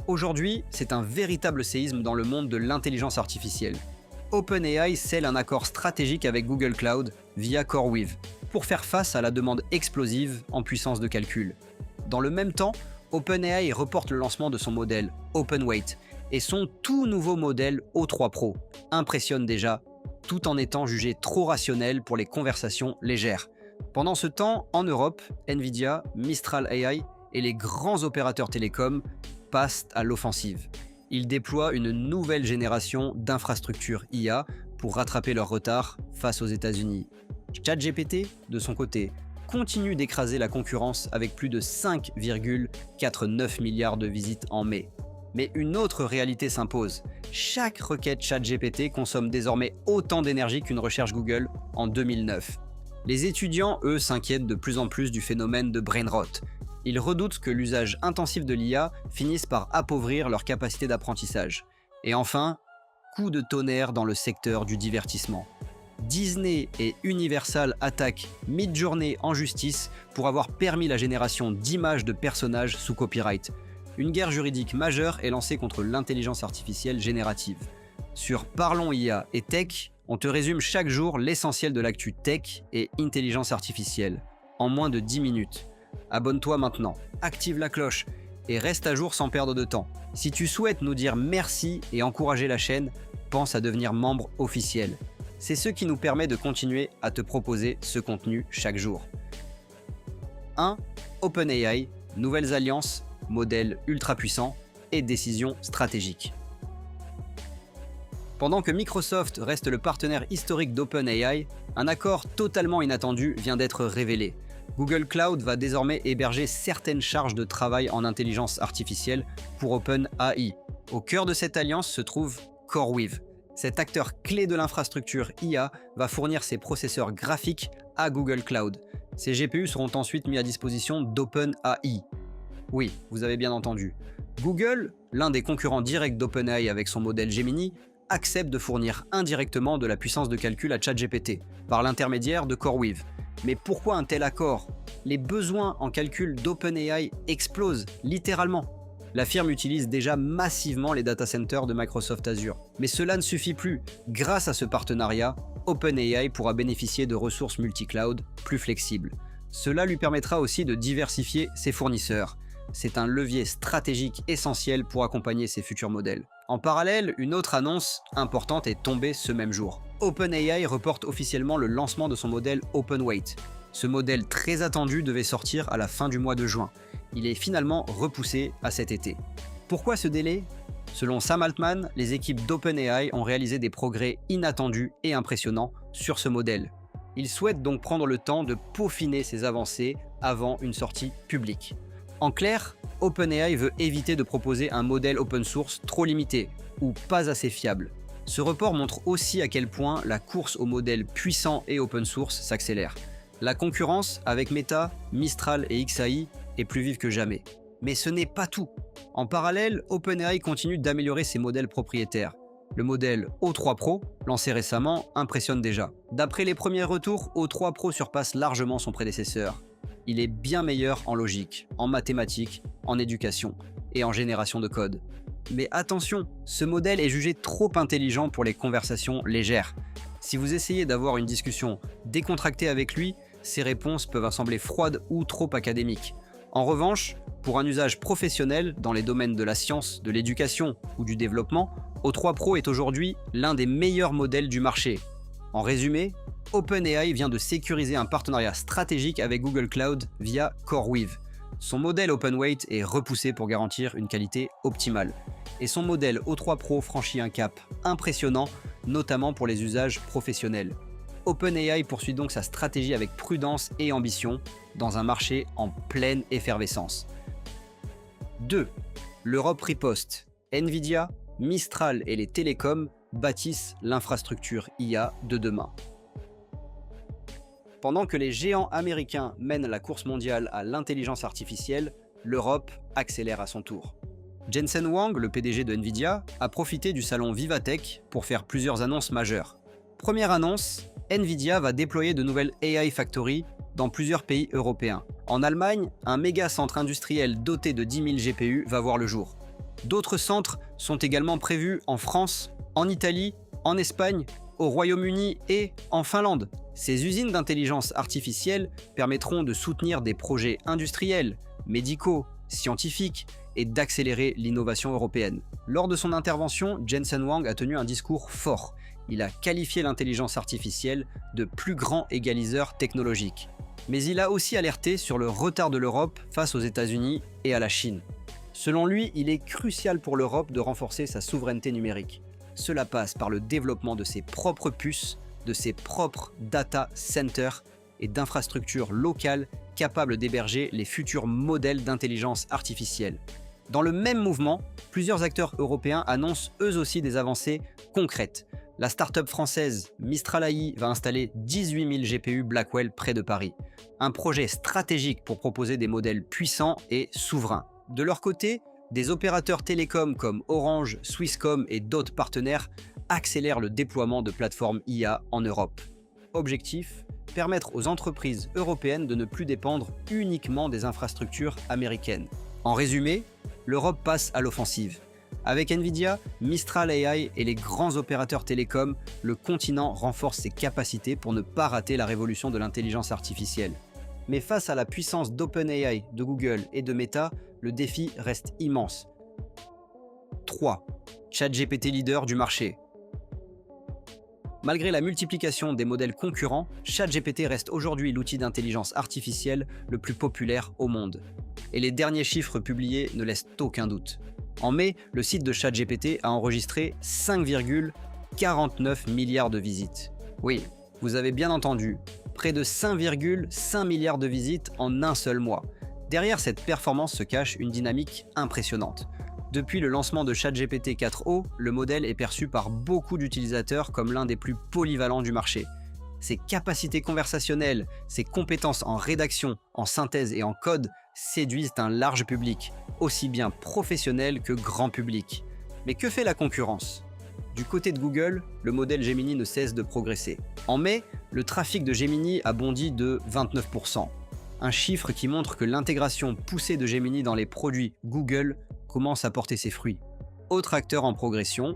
Aujourd'hui, c'est un véritable séisme dans le monde de l'intelligence artificielle. OpenAI scelle un accord stratégique avec Google Cloud via CoreWeave pour faire face à la demande explosive en puissance de calcul. Dans le même temps, OpenAI reporte le lancement de son modèle OpenWeight et son tout nouveau modèle O3 Pro impressionne déjà, tout en étant jugé trop rationnel pour les conversations légères. Pendant ce temps, en Europe, Nvidia, Mistral AI et les grands opérateurs télécoms passent à l'offensive. Ils déploient une nouvelle génération d'infrastructures IA pour rattraper leur retard face aux États-Unis. ChatGPT, de son côté, continue d'écraser la concurrence avec plus de 5,49 milliards de visites en mai. Mais une autre réalité s'impose. Chaque requête ChatGPT consomme désormais autant d'énergie qu'une recherche Google en 2009. Les étudiants, eux, s'inquiètent de plus en plus du phénomène de brain rot. Ils redoutent que l'usage intensif de l'IA finisse par appauvrir leur capacité d'apprentissage. Et enfin, coup de tonnerre dans le secteur du divertissement. Disney et Universal attaquent Midjourney en justice pour avoir permis la génération d'images de personnages sous copyright. Une guerre juridique majeure est lancée contre l'intelligence artificielle générative. Sur Parlons IA et Tech, on te résume chaque jour l'essentiel de l'actu tech et intelligence artificielle, en moins de 10 minutes. Abonne-toi maintenant, active la cloche et reste à jour sans perdre de temps. Si tu souhaites nous dire merci et encourager la chaîne, pense à devenir membre officiel. C'est ce qui nous permet de continuer à te proposer ce contenu chaque jour. 1. OpenAI, nouvelles alliances, modèles ultra puissants et décisions stratégiques. Pendant que Microsoft reste le partenaire historique d'OpenAI, un accord totalement inattendu vient d'être révélé. Google Cloud va désormais héberger certaines charges de travail en intelligence artificielle pour OpenAI. Au cœur de cette alliance se trouve CoreWeave. Cet acteur clé de l'infrastructure IA va fournir ses processeurs graphiques à Google Cloud. Ces GPU seront ensuite mis à disposition d'OpenAI. Oui, vous avez bien entendu. Google, l'un des concurrents directs d'OpenAI avec son modèle Gemini, accepte de fournir indirectement de la puissance de calcul à ChatGPT par l'intermédiaire de CoreWeave. Mais pourquoi un tel accord? Les besoins en calcul d'OpenAI explosent, littéralement. La firme utilise déjà massivement les data centers de Microsoft Azure. Mais cela ne suffit plus. Grâce à ce partenariat, OpenAI pourra bénéficier de ressources multi-cloud plus flexibles. Cela lui permettra aussi de diversifier ses fournisseurs. C'est un levier stratégique essentiel pour accompagner ses futurs modèles. En parallèle, une autre annonce importante est tombée ce même jour. OpenAI reporte officiellement le lancement de son modèle OpenWeight. Ce modèle très attendu devait sortir à la fin du mois de juin. Il est finalement repoussé à cet été. Pourquoi ce délai? Selon Sam Altman, les équipes d'OpenAI ont réalisé des progrès inattendus et impressionnants sur ce modèle. Ils souhaitent donc prendre le temps de peaufiner ces avancées avant une sortie publique. En clair, OpenAI veut éviter de proposer un modèle open source trop limité ou pas assez fiable. Ce report montre aussi à quel point la course aux modèles puissants et open source s'accélère. La concurrence avec Meta, Mistral et XAI est plus vive que jamais. Mais ce n'est pas tout. En parallèle, OpenAI continue d'améliorer ses modèles propriétaires. Le modèle O3 Pro, lancé récemment, impressionne déjà. D'après les premiers retours, O3 Pro surpasse largement son prédécesseur. Il est bien meilleur en logique, en mathématiques, en éducation et en génération de code. Mais attention, ce modèle est jugé trop intelligent pour les conversations légères. Si vous essayez d'avoir une discussion décontractée avec lui, ses réponses peuvent sembler froides ou trop académiques. En revanche, pour un usage professionnel dans les domaines de la science, de l'éducation ou du développement, O3 Pro est aujourd'hui l'un des meilleurs modèles du marché. En résumé, OpenAI vient de sécuriser un partenariat stratégique avec Google Cloud via CoreWeave. Son modèle OpenWeight est repoussé pour garantir une qualité optimale. Et son modèle O3 Pro franchit un cap impressionnant, notamment pour les usages professionnels. OpenAI poursuit donc sa stratégie avec prudence et ambition dans un marché en pleine effervescence. 2. L'Europe riposte. Nvidia, Mistral et les télécoms bâtissent l'infrastructure IA de demain. Pendant que les géants américains mènent la course mondiale à l'intelligence artificielle, l'Europe accélère à son tour. Jensen Huang, le PDG de Nvidia, a profité du salon Vivatech pour faire plusieurs annonces majeures. Première annonce, Nvidia va déployer de nouvelles AI Factory dans plusieurs pays européens. En Allemagne, un méga centre industriel doté de 10 000 GPU va voir le jour. D'autres centres sont également prévus en France, en Italie, en Espagne, au Royaume-Uni et en Finlande. Ces usines d'intelligence artificielle permettront de soutenir des projets industriels, médicaux, scientifiques et d'accélérer l'innovation européenne. Lors de son intervention, Jensen Huang a tenu un discours fort. Il a qualifié l'intelligence artificielle de plus grand égaliseur technologique. Mais il a aussi alerté sur le retard de l'Europe face aux États-Unis et à la Chine. Selon lui, il est crucial pour l'Europe de renforcer sa souveraineté numérique. Cela passe par le développement de ses propres puces, de ses propres data centers et d'infrastructures locales capables d'héberger les futurs modèles d'intelligence artificielle. Dans le même mouvement, plusieurs acteurs européens annoncent eux aussi des avancées concrètes. La start-up française Mistral AI va installer 18 000 GPU Blackwell près de Paris. Un projet stratégique pour proposer des modèles puissants et souverains. De leur côté, des opérateurs télécoms comme Orange, Swisscom et d'autres partenaires accélèrent le déploiement de plateformes IA en Europe. Objectif : permettre aux entreprises européennes de ne plus dépendre uniquement des infrastructures américaines. En résumé, l'Europe passe à l'offensive. Avec Nvidia, Mistral AI et les grands opérateurs télécoms, le continent renforce ses capacités pour ne pas rater la révolution de l'intelligence artificielle. Mais face à la puissance d'OpenAI, de Google et de Meta, le défi reste immense. 3. ChatGPT leader du marché. Malgré la multiplication des modèles concurrents, ChatGPT reste aujourd'hui l'outil d'intelligence artificielle le plus populaire au monde. Et les derniers chiffres publiés ne laissent aucun doute. En mai, le site de ChatGPT a enregistré 5,49 milliards de visites. Oui, vous avez bien entendu, près de 5,5 milliards de visites en un seul mois. Derrière cette performance se cache une dynamique impressionnante. Depuis le lancement de ChatGPT 4o, le modèle est perçu par beaucoup d'utilisateurs comme l'un des plus polyvalents du marché. Ses capacités conversationnelles, ses compétences en rédaction, en synthèse et en code séduisent un large public, aussi bien professionnel que grand public. Mais que fait la concurrence ? Du côté de Google, le modèle Gemini ne cesse de progresser. En mai, le trafic de Gemini a bondi de 29%. Un chiffre qui montre que l'intégration poussée de Gemini dans les produits Google commence à porter ses fruits. Autre acteur en progression,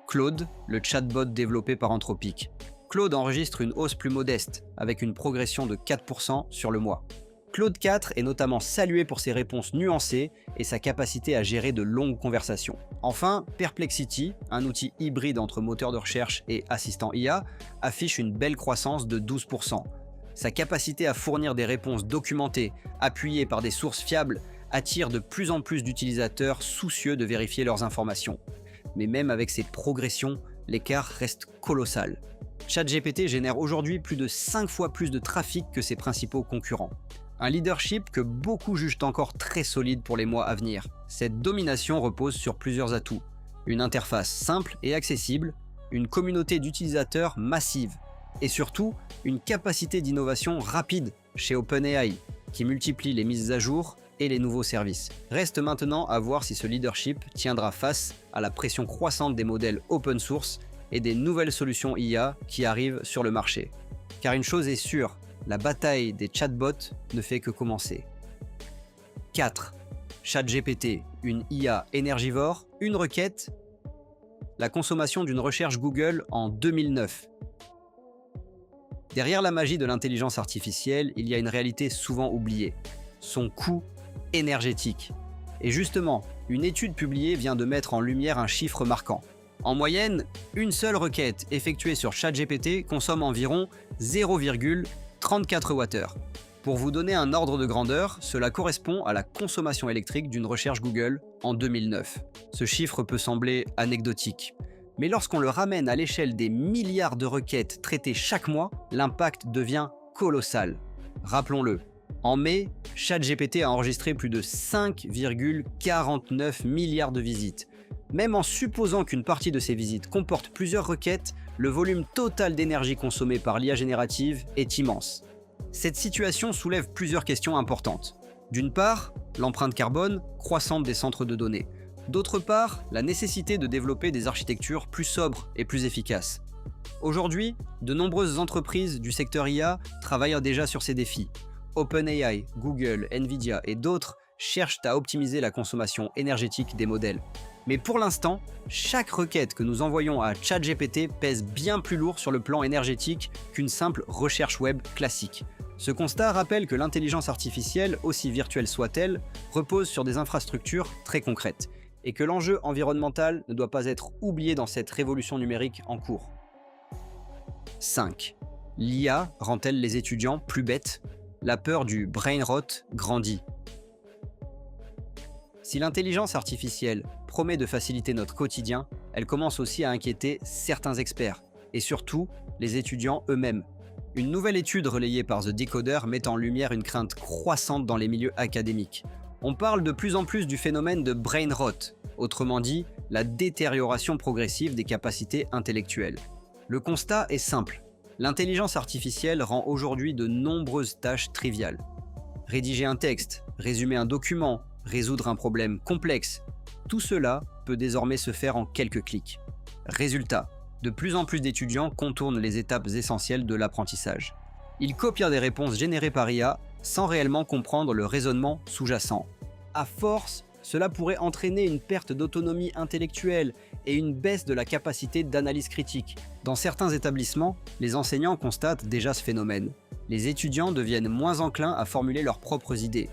Claude, le chatbot développé par Anthropic. Claude enregistre une hausse plus modeste, avec une progression de 4% sur le mois. Claude 4 est notamment salué pour ses réponses nuancées et sa capacité à gérer de longues conversations. Enfin, Perplexity, un outil hybride entre moteur de recherche et assistant IA, affiche une belle croissance de 12%. Sa capacité à fournir des réponses documentées, appuyées par des sources fiables, attire de plus en plus d'utilisateurs soucieux de vérifier leurs informations. Mais même avec ces progressions, l'écart reste colossal. ChatGPT génère aujourd'hui plus de 5 fois plus de trafic que ses principaux concurrents. Un leadership que beaucoup jugent encore très solide pour les mois à venir. Cette domination repose sur plusieurs atouts. Une interface simple et accessible, une communauté d'utilisateurs massive, et surtout, une capacité d'innovation rapide chez OpenAI, qui multiplie les mises à jour et les nouveaux services. Reste maintenant à voir si ce leadership tiendra face à la pression croissante des modèles open source et des nouvelles solutions IA qui arrivent sur le marché. Car une chose est sûre, la bataille des chatbots ne fait que commencer. 4. ChatGPT, une IA énergivore, une requête, la consommation d'une recherche Google en 2009. Derrière la magie de l'intelligence artificielle, il y a une réalité souvent oubliée, son coût énergétique. Et justement, une étude publiée vient de mettre en lumière un chiffre marquant. En moyenne, une seule requête effectuée sur ChatGPT consomme environ 0,34 Wh. Pour vous donner un ordre de grandeur, cela correspond à la consommation électrique d'une recherche Google en 2009. Ce chiffre peut sembler anecdotique, mais lorsqu'on le ramène à l'échelle des milliards de requêtes traitées chaque mois, l'impact devient colossal. Rappelons-le, en mai, ChatGPT a enregistré plus de 5,49 milliards de visites. Même en supposant qu'une partie de ces visites comporte plusieurs requêtes, le volume total d'énergie consommée par l'IA générative est immense. Cette situation soulève plusieurs questions importantes. D'une part, l'empreinte carbone croissante des centres de données. D'autre part, la nécessité de développer des architectures plus sobres et plus efficaces. Aujourd'hui, de nombreuses entreprises du secteur IA travaillent déjà sur ces défis. OpenAI, Google, Nvidia et d'autres cherchent à optimiser la consommation énergétique des modèles. Mais pour l'instant, chaque requête que nous envoyons à ChatGPT pèse bien plus lourd sur le plan énergétique qu'une simple recherche web classique. Ce constat rappelle que l'intelligence artificielle, aussi virtuelle soit-elle, repose sur des infrastructures très concrètes, et que l'enjeu environnemental ne doit pas être oublié dans cette révolution numérique en cours. 5. L'IA rend-elle les étudiants plus bêtes? La peur du brain rot grandit. Si l'intelligence artificielle promet de faciliter notre quotidien, elle commence aussi à inquiéter certains experts, et surtout les étudiants eux-mêmes. Une nouvelle étude relayée par The Decoder met en lumière une crainte croissante dans les milieux académiques. On parle de plus en plus du phénomène de brain rot, autrement dit, la détérioration progressive des capacités intellectuelles. Le constat est simple. L'intelligence artificielle rend aujourd'hui de nombreuses tâches triviales. Rédiger un texte, résumer un document, résoudre un problème complexe, tout cela peut désormais se faire en quelques clics. Résultat, de plus en plus d'étudiants contournent les étapes essentielles de l'apprentissage. Ils copient des réponses générées par IA sans réellement comprendre le raisonnement sous-jacent. À force, cela pourrait entraîner une perte d'autonomie intellectuelle et une baisse de la capacité d'analyse critique. Dans certains établissements, les enseignants constatent déjà ce phénomène. Les étudiants deviennent moins enclins à formuler leurs propres idées.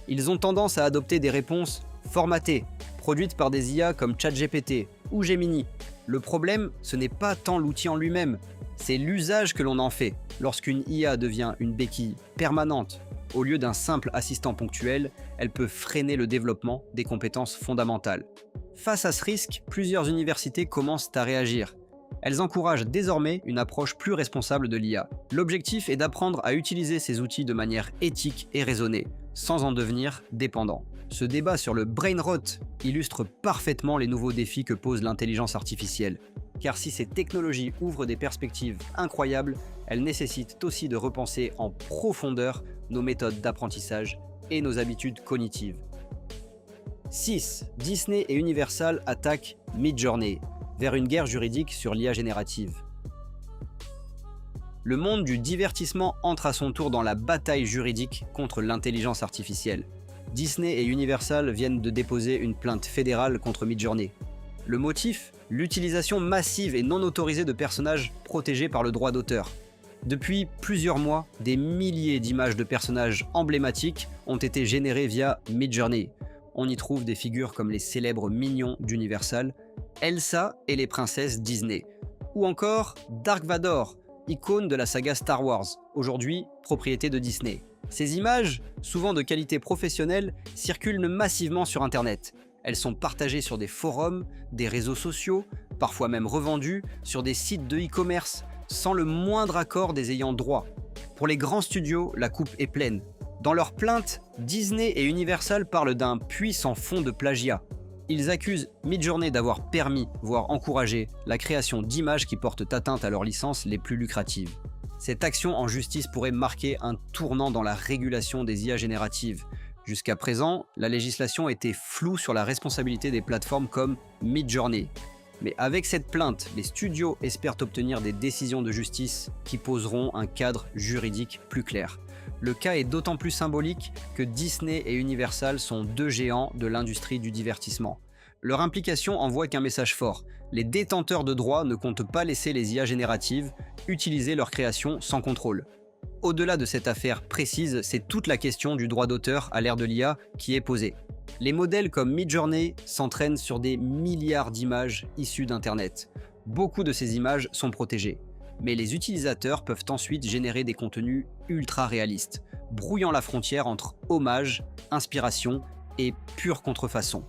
Ils ont tendance à adopter des réponses formatées, produites par des IA comme ChatGPT ou Gemini. Le problème, ce n'est pas tant l'outil en lui-même, c'est l'usage que l'on en fait. Lorsqu'une IA devient une béquille permanente, au lieu d'un simple assistant ponctuel, elle peut freiner le développement des compétences fondamentales. Face à ce risque, plusieurs universités commencent à réagir. Elles encouragent désormais une approche plus responsable de l'IA. L'objectif est d'apprendre à utiliser ces outils de manière éthique et raisonnée, sans en devenir dépendant. Ce débat sur le brain rot illustre parfaitement les nouveaux défis que pose l'intelligence artificielle. Car si ces technologies ouvrent des perspectives incroyables, elles nécessitent aussi de repenser en profondeur nos méthodes d'apprentissage et nos habitudes cognitives. 6. Disney et Universal attaquent Midjourney, vers une guerre juridique sur l'IA générative. Le monde du divertissement entre à son tour dans la bataille juridique contre l'intelligence artificielle. Disney et Universal viennent de déposer une plainte fédérale contre Midjourney. Le motif? L'utilisation massive et non autorisée de personnages protégés par le droit d'auteur. Depuis plusieurs mois, des milliers d'images de personnages emblématiques ont été générées via Midjourney. On y trouve des figures comme les célèbres mignons d'Universal, Elsa et les princesses Disney, ou encore Dark Vador, icône de la saga Star Wars, aujourd'hui propriété de Disney. Ces images, souvent de qualité professionnelle, circulent massivement sur Internet. Elles sont partagées sur des forums, des réseaux sociaux, parfois même revendues sur des sites de e-commerce, sans le moindre accord des ayants droit. Pour les grands studios, la coupe est pleine. Dans leur plainte, Disney et Universal parlent d'un puits sans fond de plagiat. Ils accusent Midjourney d'avoir permis, voire encouragé, la création d'images qui portent atteinte à leurs licences les plus lucratives. Cette action en justice pourrait marquer un tournant dans la régulation des IA génératives. Jusqu'à présent, la législation était floue sur la responsabilité des plateformes comme Midjourney. Mais avec cette plainte, les studios espèrent obtenir des décisions de justice qui poseront un cadre juridique plus clair. Le cas est d'autant plus symbolique que Disney et Universal sont deux géants de l'industrie du divertissement. Leur implication envoie qu'un message fort. Les détenteurs de droits ne comptent pas laisser les IA génératives utiliser leur création sans contrôle. Au-delà de cette affaire précise, c'est toute la question du droit d'auteur à l'ère de l'IA qui est posée. Les modèles comme Midjourney s'entraînent sur des milliards d'images issues d'Internet. Beaucoup de ces images sont protégées. Mais les utilisateurs peuvent ensuite générer des contenus ultra réalistes, brouillant la frontière entre hommage, inspiration et pure contrefaçon.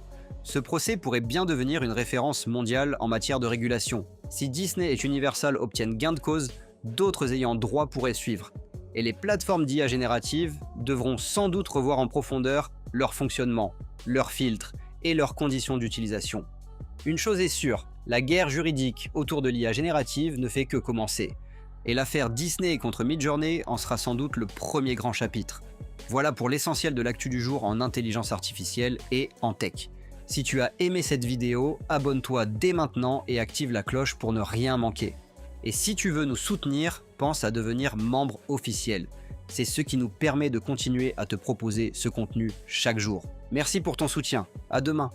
Ce procès pourrait bien devenir une référence mondiale en matière de régulation. Si Disney et Universal obtiennent gain de cause, d'autres ayant droit pourraient suivre. Et les plateformes d'IA générative devront sans doute revoir en profondeur leur fonctionnement, leurs filtres et leurs conditions d'utilisation. Une chose est sûre, la guerre juridique autour de l'IA générative ne fait que commencer. Et l'affaire Disney contre Midjourney en sera sans doute le premier grand chapitre. Voilà pour l'essentiel de l'actu du jour en intelligence artificielle et en tech. Si tu as aimé cette vidéo, abonne-toi dès maintenant et active la cloche pour ne rien manquer. Et si tu veux nous soutenir, pense à devenir membre officiel. C'est ce qui nous permet de continuer à te proposer ce contenu chaque jour. Merci pour ton soutien. À demain.